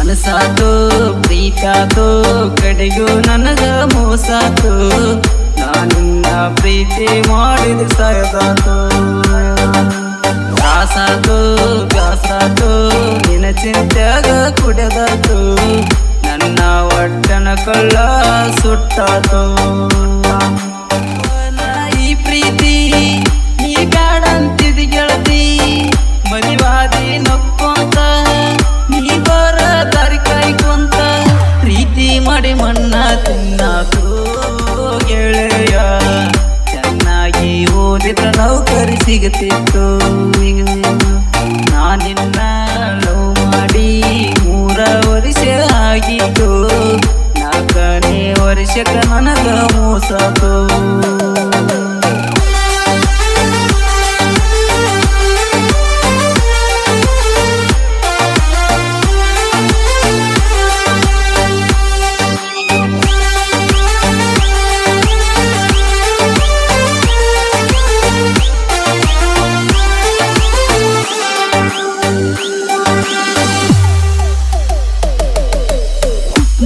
ಮನಸಾತು ಪ್ರೀತಾತು ಕಡೆಗೂ ನನಗ ಮೋಸಾತು ನಾನಿನ್ನ ಪ್ರೀತಿ ಮಾಡಿದ ಸಾಯದಾತು ತ್ರಾಸಾತು ಬ್ಯಾಸಾತು ನಿನ್ನ ಚಿಂತ್ಯಾಗ ಕುಡೆದಾತು ನನ್ನ ಒಟ್ಟನ ಕಳ್ಳ ಸುಟ್ಟಾತು ಈ ಪ್ರೀತಿ ನೀ ಬ್ಯಾಡಂತಿದ ಗೆಳತಿ ಮಲಿವಾದಿ ನಕ್ಕೊಂತ ನೀ ಬರ ದಾರಿ ಕಾಯ್ಕೊಂತ ಪ್ರೀತಿ ಮಾಡಿ ಮಣ್ಣ ತಿನ್ನಾತು ಗೆಳೆಯ ಚೆನ್ನಾಗಿ ಓದಿದ ನೌಕರಿ ಸಿಗುತ್ತಿತ್ತು ನಾನಿನ್ನ ಲವ್ ಮಾಡಿ 3 ವರ್ಷ ಆಗಿತ್ತು 4ನೇ ವರ್ಷಕ್ಕೆ ನನಗ ಮೋಸಾತು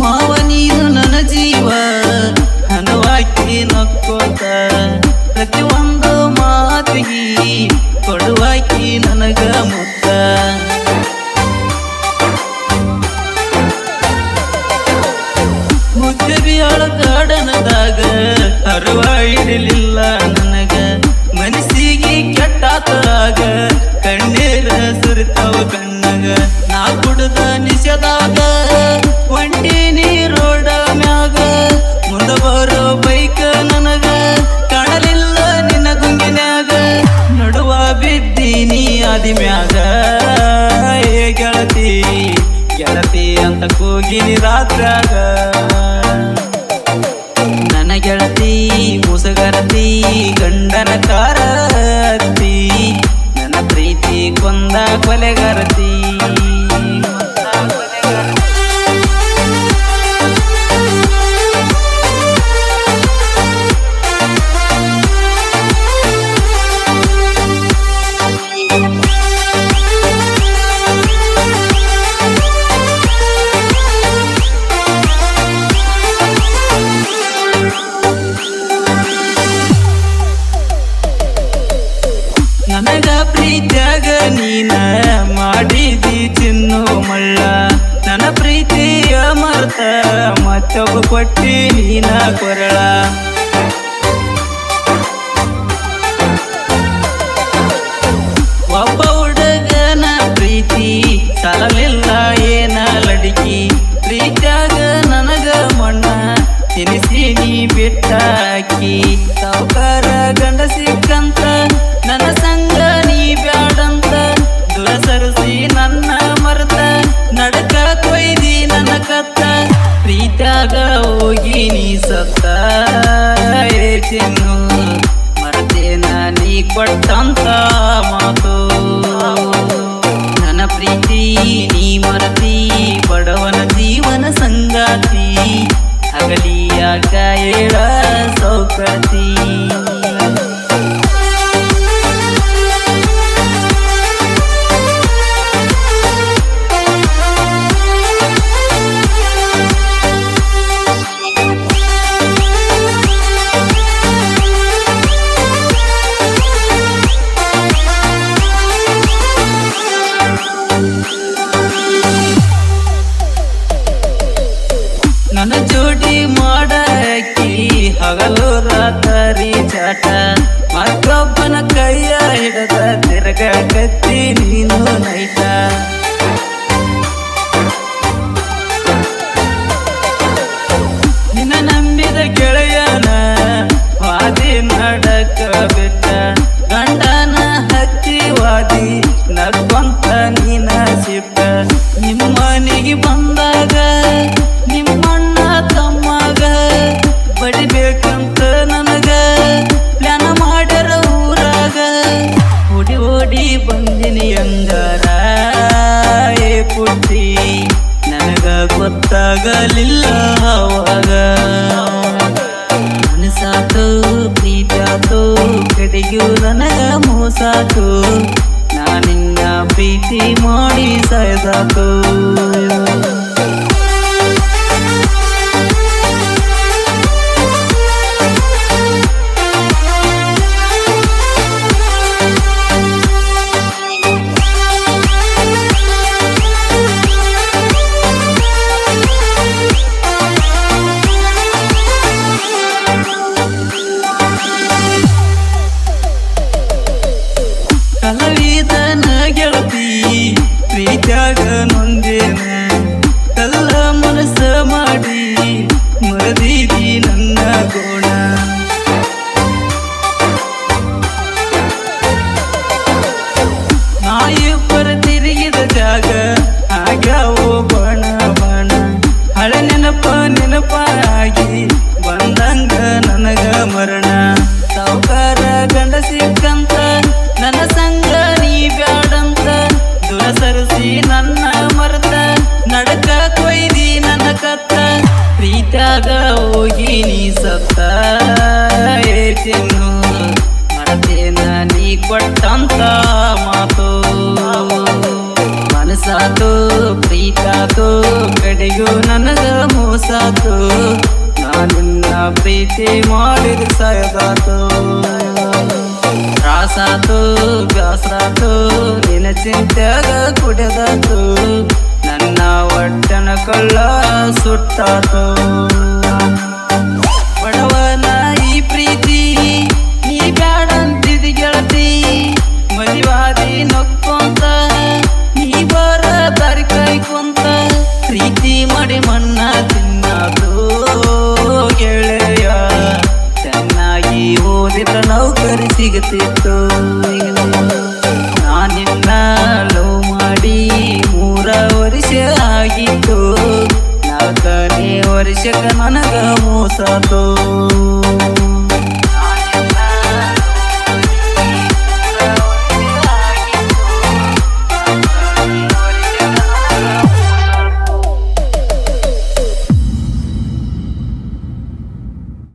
ಮಾವ ನೀನು ನನ್ನ ಜೀವ ಹಣವಾಕಿ ನಕ್ಕೋತ ಪ್ರತಿಯೊಂದು ಮಾತಿಗೆ ಕೊಡುವಾಕಿ ನನಗ ಮುತ್ತ ಮುದ್ದಬಿಯಾಳ ಗಾರ್ಡನದಾಗ ಹರುವ ಇರಲಿಲ್ಲ ನನಗ ಮನಸ್ಸಿಗೆ ಕೆಟ್ಟಾತಾಗ ಕಣ್ಣೀರ ಸುರಿತಾವ ಕಣ್ಣಗ ನಾ ಕುಡ್ದ ನಿಶದಾಗ ಒಂಟಿ ನೀರೋಡ ಮ್ಯಾಗ ಮುಂದ ಬರೋ ಬೈಕ್ ನನಗ ಕಾಣಲಿಲ್ಲ ನಿನ್ನ ಗುಂಗಿನ್ಯಾಗ ನಡುವ ಬಿದ್ದೀನಿ ಆದಿ ಮ್ಯಾಗ ಏ ಗೆಳತಿ ಗೆಳತಿ ಅಂತ ಕೂಗಿನಿ ರಾತ್ರಾಗ ನನ್ನ ಗೆಳತಿ ಮುಸುಗರತಿ ಗಂಡನ ಕಾರತಿ ನನ್ನ ಪ್ರೀತಿ ಕೊಂದ ಕೊಲೆಗರತಿ ನನಗ ಪ್ರೀತ್ಯಾಗ ನೀನ ಮಾಡಿದಿ ಚಿನ್ನು ಮಳ್ಳ ನನ್ನ ಪ್ರೀತಿಯ ಮರ್ತ ಮತ್ತೊಬ್ಬ ಕೊಟ್ಟಿ ನೀನ ಕೊರಳ ಒಬ್ಬ ಹುಡುಗನ ಪ್ರೀತಿ ಸಾಲಲಿಲ್ಲ ಏನ ಲಡಿಕಿ ಪ್ರೀತ್ಯಾಗ ನನಗ ಮಣ್ಣ ತಿನಿಸಿ ನೀ ಬಿಟ್ಟಾಕಿ ಸಾವುಕಾರ ಗಂಡ ಸಿಕ್ಕಂತ ನನ್ನ ಸಂಗ ನೀ ಬ್ಯಾಡಂತ ದೂರ ಸರಿಸಿ ನನ್ನ ಮರ್ತ ನಡಕ ಕೊಯ್ದಿ ನನ್ನ ಕತ್ತ ಪ್ರೀತ್ಯಾಗ ಹೋಗಿ ನೀ ಸತ್ತ ಏ ಚಿನ್ನು ಮರ್ತೇನ ನೀ ಕೊಟ್ಟಂತ ಮಾತು ನನ್ನ ಪ್ರೀತಿ ನೀ ಮರತಿ ಬಡವನ ಜೀವನ ಸಂಗಾತಿ ಹಗಲಿಯಾಗ ಏಳ ಸೌಕತಿ ನನ್ನ ಜೋಡಿ ಮಾಡಾಕಿ ಹಗಲು ರಾತ್ರಿ ಚಾಟ ಮತ್ತೊಬ್ಬನ ಕೈಯ ಹಿಡದ ತಿರುಗಕತ್ತಿ ನೀನು ನೈಟ ನಿನ್ನ ನಂಬಿದ ಗೆಳೆಯನ ವಾದಿ ನಡಕ ಬಿಟ್ಟ ಗಂಡನ ಹಚ್ಚಿ ವಾದಿ ನಗ್ವಂತ ನೀನ ಸಿಟ್ಟ ನಿಮ್ಮನಿಗೆ ಬಂದಾಗ ನಿಮ್ಮಣ್ಣ ತಮ್ಮಗ ಬಡಿಬೇಕಂತ ನನಗ ಪ್ಲಾನ ಮಾಡ್ಯಾರ ಊರಾಗ ಓಡಿ ಓಡಿ ಬಂದಿನಿ ಅಂಗಾರ ಏ ಪುಟ್ಟಿ ನನಗ ಗೊತ್ತಾಗಲಿಲ್ಲ ಅವಾಗ ಮನಸಾತು ಪ್ರೀತಾತು ಕಡೆಗೂ ನನಗ ಮೋಸಾತು ನಾನಿನ್ನ ಪ್ರೀತಿ ಮಾಡಿ ಸಾಯ್ದಾತು ಕತ್ಲಾಗ ಹೋಗಿ ನೀ ಸತ್ತ ಏತಿನ್ನು ಮರತೇನ ನೀ ಕೊಟ್ಟಂತ ಮಾತು ಮನಸಾತು ಪ್ರೀತಾತು ಕಡೆಗೂ ನನಗ ಮೋಸಾತು ನಿನ್ನ ಪ್ರೀತಿ ಮಾಡಿದ ಸಾಯದಾತು ತ್ರಾಸಾತು ಬ್ಯಾಸರಾತು ನಿನ್ನ ಚಿಂತ್ಯಾಗ ಕುಡಿದಾತು ನನ್ನ ಒಟ್ಟನ ಕಳ್ಳ ಸುಟ್ಟಾತು ಬಡವನ ಈ ಪ್ರೀತಿ ನೀ ಬ್ಯಾಡಂತಿದಿ ಗೆಳತಿ ಮದಿವಾದಿ ನಕ್ಕೊಂತ ನೀ ಬರ ದಾರಿ ಕಾಯ್ಕೊಂತ ಪ್ರೀತಿ ಮಾಡಿ ಮಣ್ಣ ತಿನ್ನಾತು ಗೆಳೆಯ ಚೆನ್ನಾಗಿ ಓದಿದ ನೌಕರಿ ಸಿಗುತ್ತಿತ್ತು ನಾನಿನ್ನ ಲವ್ ಮಾಡಿ 3 ವರ್ಷ ಆಗಿತ್ತು 4ನೇ ವರ್ಷಕ್ಕೆ ನನಗ ಮೋಸಾತು